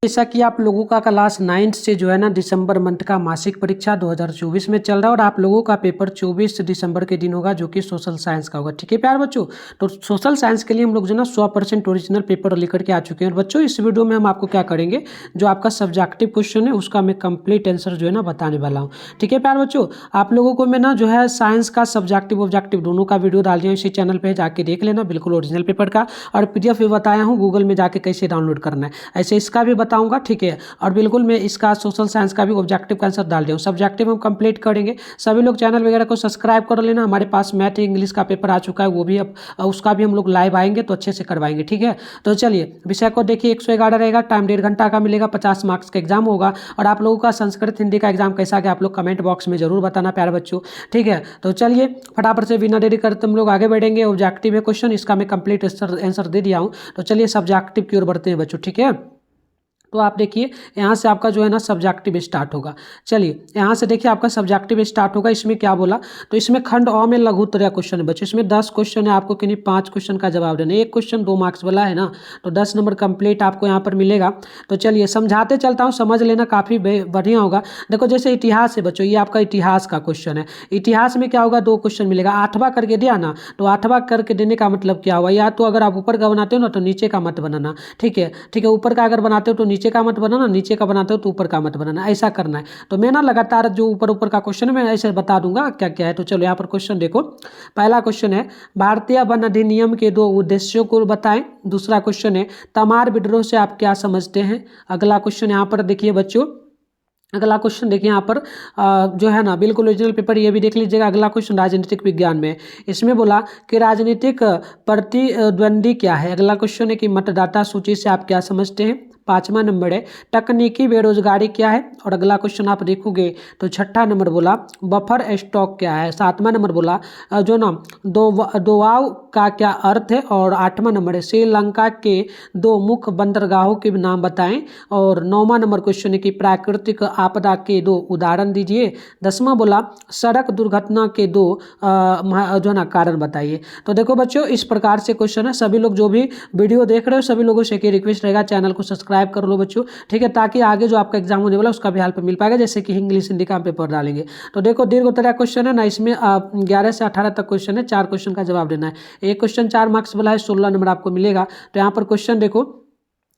जैसा कि आप लोगों का क्लास 9 से जो है ना दिसंबर मंथ का मासिक परीक्षा 2024 में चल रहा है और आप लोगों का पेपर 24 दिसंबर के दिन होगा जो कि सोशल साइंस का होगा। ठीक है प्यार बच्चों, तो सोशल साइंस के लिए हम लोग जो ना 100% ओरिजिनल पेपर लेकर के आ चुके हैं। और बच्चों इस वीडियो में हम आपको क्या करेंगे, जो आपका सब्जेक्टिव क्वेश्चन है उसका मैं कंप्लीट आंसर जो है ना बताने वाला हूँ। ठीक है प्यार बच्चों, आप लोगों को मैं ना जो है साइंस का सब्जेक्टिव ऑब्जेक्टिव दोनों का वीडियो डाल दिया इसी चैनल पर, जाके देख लेना बिल्कुल ओरिजिनल पेपर का। और PDF भी बताया हूँ गूगल में जाके कैसे डाउनलोड करना है, ऐसे इसका भी बताऊँगा। ठीक है, और बिल्कुल मैं इसका सोशल साइंस का भी ऑब्जेक्टिव का आंसर डाल दिया हूँ। सब्जेक्टिव हम कंप्लीट करेंगे। सभी लोग चैनल वगैरह को सब्सक्राइब कर लेना। हमारे पास मैथ इंग्लिश का पेपर आ चुका है, वो भी अब उसका भी हम लोग लाइव आएंगे तो अच्छे से करवाएंगे। ठीक है, तो चलिए विषय को देखिए। 111 रहेगा, टाइम 1.5 घंटा का मिलेगा, 50 मार्क्स का एग्जाम होगा। और आप लोगों का संस्कृत हिंदी का एग्जाम कैसा गया आप लोग कमेंट बॉक्स में जरूर बताना प्यारे बच्चों। ठीक है, तो चलिए फटाफट से बिना देरी करते हम लोग आगे बढ़ेंगे। ऑब्जेक्टिव है क्वेश्चन, इसका मैं कंप्लीट आंसर दे दिया हूँ। तो चलिए सब्जेक्टिव की ओर बढ़ते हैं बच्चों। ठीक है, तो आप देखिए यहाँ से आपका जो है ना सब्जेक्टिव स्टार्ट होगा। चलिए यहाँ से देखिए आपका सब्जेक्टिव स्टार्ट होगा। इसमें क्या बोला, तो इसमें खंड अ में लघुत्तरीय क्वेश्चन है बच्चों। इसमें 10 क्वेश्चन है, आपको किन्हीं 5 क्वेश्चन का जवाब देना है। एक क्वेश्चन 2 मार्क्स वाला है ना, तो 10 नंबर कंप्लीट आपको यहाँ पर मिलेगा। तो चलिए समझाते चलता हूँ, समझ लेना, काफ़ी बढ़िया होगा। देखो जैसे इतिहास है बच्चों, ये आपका इतिहास का क्वेश्चन है। इतिहास में क्या होगा, 2 क्वेश्चन मिलेगा। 8वां करके दिया ना, तो 8वां करके देने का मतलब क्या हुआ, या तो अगर आप ऊपर का बनाते हो ना तो नीचे का मत बनाना। ठीक है, ठीक है, ऊपर का अगर बनाते हो तो नीचे का मत बनाना, नीचे का बनाते हो तो ऊपर का मत बनाना, ऐसा करना है। तो मैं ना लगातार जो ऊपर ऊपर का क्वेश्चन है मैं ऐसे बता दूंगा क्या क्या है। तो चलो यहाँ पर क्वेश्चन देखो। पहला क्वेश्चन है भारतीय वन अधिनियम के 2 उद्देश्यों को बताएं। दूसरा क्वेश्चन है तमार विद्रोह से आप क्या समझते हैं। अगला क्वेश्चन यहाँ पर देखिए बच्चों, अगला क्वेश्चन देखिए यहाँ पर जो है ना बिल्कुल ओरिजिनल पेपर, ये भी देख लीजिएगा। अगला क्वेश्चन राजनीतिक विज्ञान में, इसमें बोला कि राजनीतिक प्रतिद्वंदी क्या है। अगला क्वेश्चन है कि मतदाता सूची से आप क्या समझते हैं। 5वां नंबर है तकनीकी बेरोजगारी क्या है। और अगला क्वेश्चन आप देखोगे तो 6ठा नंबर बोला बफर स्टॉक क्या है। 7वां नंबर बोला जो ना दोवाव का क्या अर्थ है। और 8वां नंबर है श्रीलंका के 2 मुख्य बंदरगाहों के नाम बताएं। और 9वां नंबर क्वेश्चन है कि प्राकृतिक आपदा के 2 उदाहरण दीजिए। 10वां बोला सड़क दुर्घटना के 2 जो ना कारण बताइए। तो देखो बच्चों इस प्रकार से क्वेश्चन है। सभी लोग जो भी वीडियो देख रहे हो सभी लोगों से एक रिक्वेस्ट रहेगा, चैनल को सब्सक्राइब कर लो बच्चों। ठीक है, ताकि आगे जो आपका एग्जाम होने वाला है उसका भी हेल्प मिल पाएगा, जैसे कि इंग्लिश हिंदी का पेपर डालेंगे। तो देखो दीर्घोत्तरीय क्वेश्चन है ना, इसमें 11 से 18 तक क्वेश्चन है। 4 क्वेश्चन का जवाब देना है। एक क्वेश्चन 4 मार्क्स वाला है, 16 नंबर आपको मिलेगा। तो यहाँ पर क्वेश्चन देखो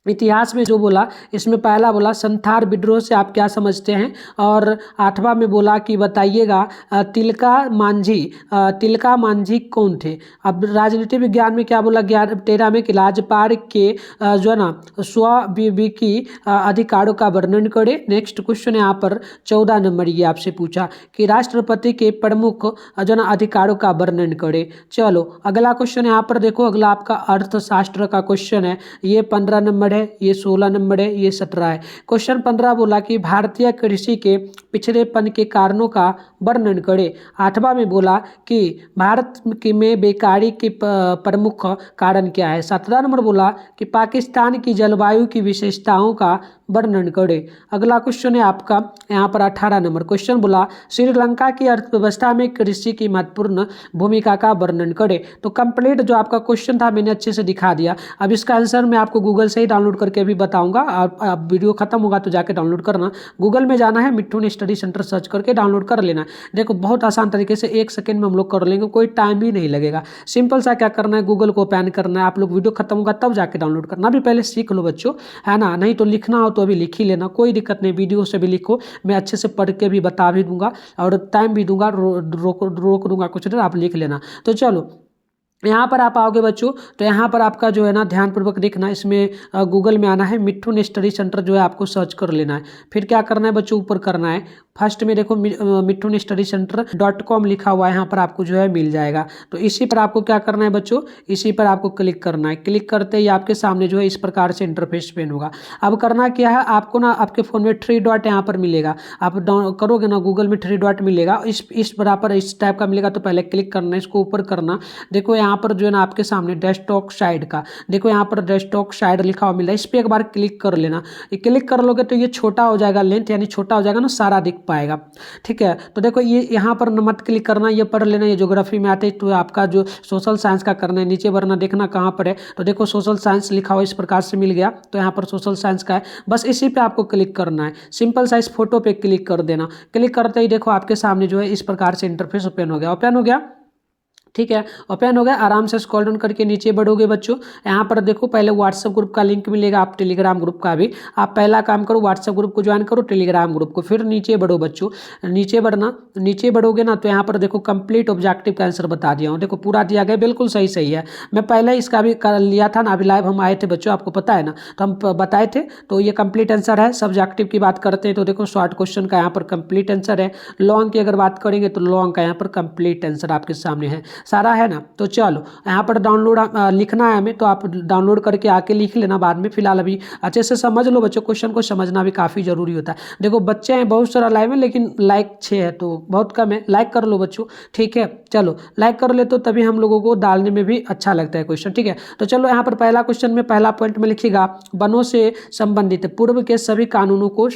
इतिहास में जो बोला, इसमें पहला बोला संथाल विद्रोह से आप क्या समझते हैं। और 8वां में बोला कि बताइएगा तिलका मांझी कौन थे। अब राजनीति विज्ञान में क्या बोला, 13 में कि राज्यपाल के जो है ना स्वाविवेकी अधिकारों का वर्णन करें। नेक्स्ट क्वेश्चन यहाँ पर 14 नंबर ये आपसे पूछा कि राष्ट्रपति के प्रमुख जो ना अधिकारों का वर्णन करें। चलो अगला क्वेश्चन यहाँ पर देखो, अगला आपका अर्थशास्त्र का क्वेश्चन है। ये 15 नंबर है, ये 16 नंबर है, ये 17 है। क्वेश्चन 15 बोला कि भारतीय कृषि के पिछड़ेपन के कारणों का वर्णन करें। 8वां में बोला कि भारत में बेकारी के प्रमुख कारण क्या है। 17 नंबर बोला कि पाकिस्तान की जलवायु की विशेषताओं का वर्णन करें। अगला क्वेश्चन है आपका यहाँ पर 18 नंबर क्वेश्चन बोला श्रीलंका की अर्थव्यवस्था में कृषि की महत्वपूर्ण भूमिका का वर्णन करें। तो कंप्लीट जो आपका क्वेश्चन था मैंने अच्छे से दिखा दिया। अब इसका आंसर मैं आपको गूगल से ही डाउनलोड करके भी बताऊंगा। अब वीडियो खत्म होगा तो जाके डाउनलोड करना। गूगल में जाना है, मिट्ठू स्टडी सेंटर सर्च करके डाउनलोड कर लेना। देखो बहुत आसान तरीके से 1 सेकंड में हम लोग कर लेंगे, कोई टाइम भी नहीं लगेगा। सिंपल सा क्या करना है, गूगल को ओपन करना है। आप लोग वीडियो खत्म होगा तब जाके डाउनलोड करना। भी पहले सीख लो बच्चों, है ना, नहीं तो लिखना हो तो अभी लिख ही लेना, कोई दिक्कत नहीं। वीडियो से भी लिखो, मैं अच्छे से पढ़ के भी बता भी दूंगा और टाइम भी दूंगा, रोक दूंगा कुछ देर, आप लिख लेना। तो चलो यहाँ पर आप आओगे बच्चों, तो यहाँ पर आपका जो है ना ध्यानपूर्वक देखना। इसमें गूगल में आना है, मिट्ठू स्टडी सेंटर जो है आपको सर्च कर लेना है। फिर क्या करना है बच्चों, ऊपर करना है फर्स्ट में देखो मिट्ठू स्टडी सेंटर .com लिखा हुआ है, यहाँ पर आपको जो है मिल जाएगा। तो इसी पर आपको क्या करना है बच्चों, इसी पर आपको क्लिक करना है। क्लिक करते ही आपके सामने जो है इस प्रकार से इंटरफेस पेन होगा। अब करना क्या है, आपको ना आपके फ़ोन में 3 डॉट यहाँ पर मिलेगा। आप करोगे ना गूगल में 3 डॉट मिलेगा, इस बराबर इस टाइप का मिलेगा। तो पहले क्लिक करना है, इसको ऊपर करना। देखो यहाँ यहाँ पर जो है ना आपके सामने डेस्कटॉप साइड का, देखो यहाँ पर डेस्कटॉप साइड लिखा हुआ मिल रहा है, इस पर एक बार क्लिक कर लेना। ये क्लिक कर लोगे तो ये छोटा हो जाएगा, लेंथ यानी छोटा हो जाएगा ना, सारा दिख पाएगा। ठीक है, तो देखो ये यहाँ पर मत क्लिक करना, ये पढ़ लेना, ये ज्योग्राफी में आते तो आपका जो सोशल साइंस का करना है, नीचे वरना देखना कहाँ पर है, तो देखो सोशल साइंस लिखा हुआ इस प्रकार से मिल गया, तो यहाँ पर सोशल साइंस का है, बस इसी पे आपको क्लिक करना है। सिंपल साइज फोटो पे क्लिक कर देना। क्लिक करते ही देखो आपके सामने जो है इस प्रकार से इंटरफेस ओपन हो गया, ओपन हो गया। ठीक है, ओपन हो गया। आराम से स्क्रॉल डाउन करके नीचे बढ़ोगे बच्चों, यहाँ पर देखो पहले व्हाट्सएप ग्रुप का लिंक मिलेगा, आप टेलीग्राम ग्रुप का भी, आप पहला काम करो व्हाट्सएप ग्रुप को ज्वाइन करो, टेलीग्राम ग्रुप को, फिर नीचे बढ़ो बच्चों। नीचे बढ़ना, नीचे बढ़ोगे ना तो यहाँ पर देखो कंप्लीट ऑब्जेक्टिव का आंसर बता दिया हूँ, देखो पूरा दिया गया, बिल्कुल सही सही है। मैं पहले इसका भी कर लिया था ना, अभी लाइव हम आए थे बच्चों, आपको पता है ना, तो हम बताए थे, तो ये कंप्लीट आंसर है। सब्जेक्टिव की बात करते हैं तो देखो शॉर्ट क्वेश्चन का यहाँ पर कंप्लीट आंसर है। लॉन्ग की अगर बात करेंगे तो लॉन्ग का यहाँ पर कंप्लीट आंसर आपके सामने है, सारा है ना। तो चलो यहाँ पर डाउनलोड लिखना है हमें, तो आप डाउनलोड करके आके लिख लेना बाद में, फिलहाल अभी अच्छे से समझ लो बच्चों, क्वेश्चन को समझना भी काफ़ी जरूरी होता है। देखो बच्चे हैं बहुत सारा लाइव में, लेकिन लाइक 6 है तो बहुत कम है, लाइक कर लो बच्चों। ठीक है, चलो लाइक कर ले तो तभी हम लोगों को डालने में भी अच्छा लगता है क्वेश्चन। ठीक है, तो चलो यहाँ पर पहला क्वेश्चन में पहला पॉइंट में लिखिएगा, वनों से संबंधित पूर्व के सभी कानूनों को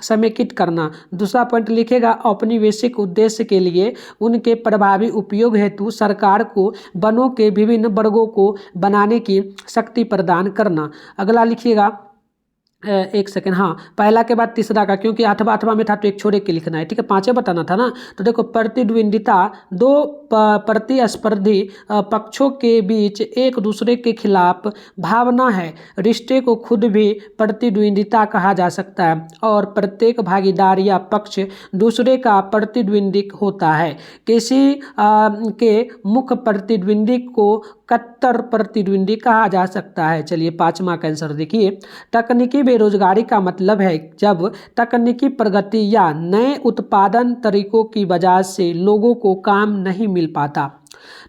समेकित करना। दूसरा पॉइंट लिखेगा, औपनिवेशिक उद्देश्य के लिए उनके प्रभावी उपयोग हेतु सरकार को वनों के विभिन्न वर्गों को बनाने की शक्ति प्रदान करना। अगला लिखिएगा, एक सेकंड, हाँ पहला के बाद तीसरा का, क्योंकि अथवा में था तो एक छोड़े के लिखना है। ठीक है, 5 बताना था ना, तो देखो प्रतिद्वंदिता, दो प्रतिस्पर्धी पक्षों के बीच एक दूसरे के खिलाफ भावना है। रिश्ते को खुद भी प्रतिद्वंदिता कहा जा सकता है और प्रत्येक भागीदार या पक्ष दूसरे का प्रतिद्वंदी होता है। किसी के मुख्य प्रतिद्वंदी को कट्टर प्रतिद्वंदी कहा जा सकता है। चलिए 5वां का आंसर देखिए, तकनीकी बेरोजगारी का मतलब है जब तकनीकी प्रगति या नए उत्पादन तरीकों की वजह से लोगों को काम नहीं मिल पाता।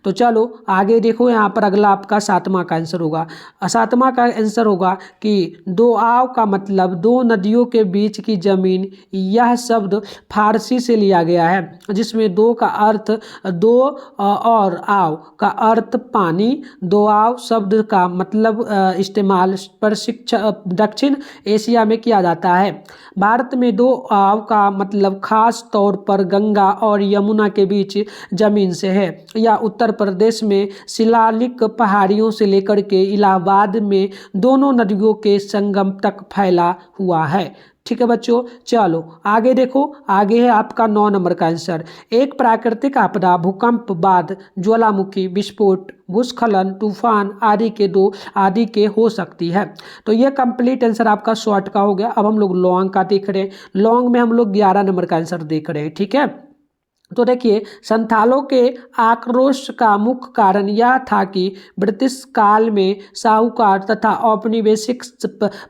तो चलो आगे देखो, यहाँ पर अगला आपका 7वां का आंसर होगा। 7वां का आंसर होगा कि दोआब का मतलब दो नदियों के बीच की जमीन। यह शब्द फारसी से लिया गया है, जिसमें दो का अर्थ दो और आव का अर्थ पानी। दोआब शब्द का मतलब इस्तेमाल दक्षिण एशिया में किया जाता है। भारत में दोआब का मतलब खास तौर पर गंगा और यमुना के बीच जमीन से है। या उत्तर प्रदेश में शिलालिक पहाड़ियों से लेकर के इलाहाबाद में दोनों नदियों के संगम तक फैला हुआ है। ठीक है बच्चों, चलो आगे देखो, आगे है आपका 9 नंबर का आंसर। एक प्राकृतिक आपदा भूकंप, बाढ़, ज्वालामुखी विस्फोट, भूस्खलन, तूफान आदि के हो सकती है। तो ये कंप्लीट आंसर आपका शॉर्ट का हो गया। अब हम लोग लॉन्ग का देख रहे हैं। लॉन्ग में हम लोग 11 नंबर का आंसर देख रहे हैं। ठीक है, तो देखिए, संथालों के आक्रोश का मुख्य कारण यह था कि ब्रिटिश काल में साहूकार तथा औपनिवेशिक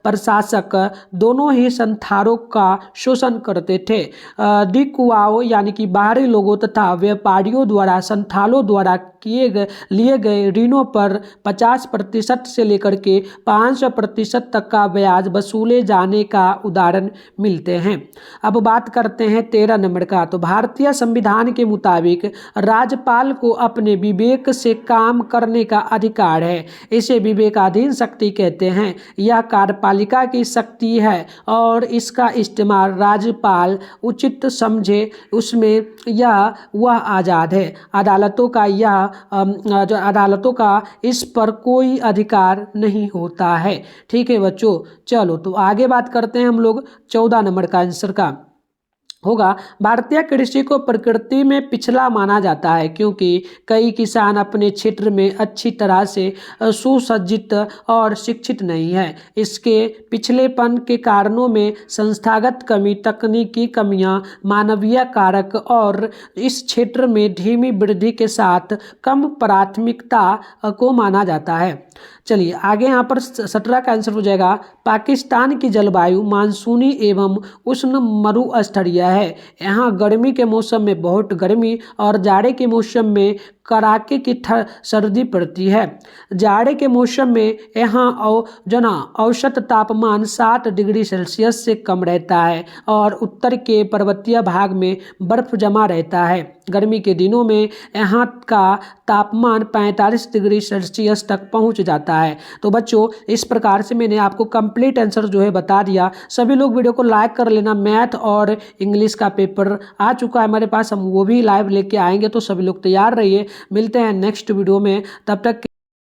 प्रशासक दोनों ही संथालों का शोषण करते थे। दिकुआओ यानी कि बाहरी लोगों तथा व्यापारियों द्वारा संथालों द्वारा लिए गए ऋणों पर 50% से लेकर के 500% तक का ब्याज वसूले जाने का उदाहरण मिलते हैं। अब बात करते हैं 13 नंबर का। तो भारतीय संविधान के मुताबिक राज्यपाल को अपने विवेक से काम करने का अधिकार है। इसे विवेकाधीन शक्ति कहते हैं। यह कार्यपालिका की शक्ति है और इसका इस्तेमाल राज्यपाल उचित समझे उसमें वह आज़ाद है। अदालतों का इस पर कोई अधिकार नहीं होता है। ठीक है बच्चों, चलो तो आगे बात करते हैं हम लोग 14 नंबर का आंसर का होगा। भारतीय कृषि को प्रकृति में पिछड़ा माना जाता है क्योंकि कई किसान अपने क्षेत्र में अच्छी तरह से सुसज्जित और शिक्षित नहीं है। इसके पिछलेपन के कारणों में संस्थागत कमी, तकनीकी कमियां, मानवीय कारक और इस क्षेत्र में धीमी वृद्धि के साथ कम प्राथमिकता को माना जाता है। चलिए आगे यहाँ पर 17 का आंसर हो जाएगा। पाकिस्तान की जलवायु मानसूनी एवं उष्ण मरुस्थलीय है। यहाँ गर्मी के मौसम में बहुत गर्मी और जाड़े के मौसम में कड़ाके की सर्दी पड़ती है। जाड़े के मौसम में यहाँ औसत तापमान 60 डिग्री सेल्सियस से कम रहता है और उत्तर के पर्वतीय भाग में बर्फ जमा रहता है। गर्मी के दिनों में यहाँ का तापमान 45 डिग्री सेल्सियस तक पहुँच जाता है। तो बच्चों इस प्रकार से मैंने आपको कंप्लीट आंसर जो है बता दिया। सभी लोग वीडियो को लाइक कर लेना। मैथ और इंग्लिश का पेपर आ चुका है हमारे पास, हम वो भी लाइव लेके आएंगे, तो सभी लोग तैयार रहिए। मिलते हैं नेक्स्ट वीडियो में, तब तक